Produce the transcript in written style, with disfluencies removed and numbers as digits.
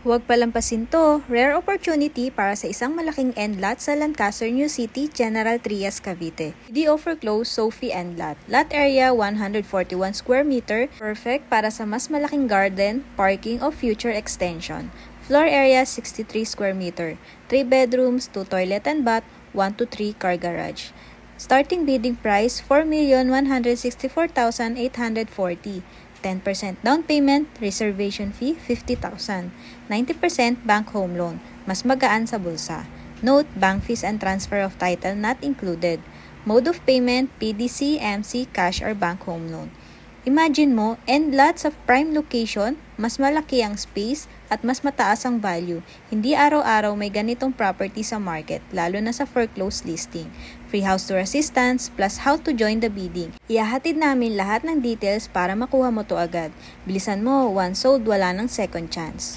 Huwag palampasin to, rare opportunity para sa isang malaking end lot sa Lancaster, New City, General Trias, Cavite. The offer close, Sophie end lot. Lot area 141 square meter, perfect para sa mas malaking garden, parking o future extension. Floor area 63 square meter, 3 bedrooms, 2 toilet and bath, 1 to 3 car garage. Starting bidding price 4,164,840. 10% down payment, reservation fee 50,000. 90% bank home loan, mas magaan sa bulsa. Note, bank fees and transfer of title not included. Mode of payment, PDC, MC, cash or bank home loan. Imagine mo, end lots of prime location, mas malaki ang space at mas mataas ang value. Hindi araw-araw may ganitong property sa market, lalo na sa foreclosed listing. Free house tour assistance plus how to join the bidding. Ihahatid namin lahat ng details para makuha mo to agad. Bilisan mo, once sold, wala ng second chance.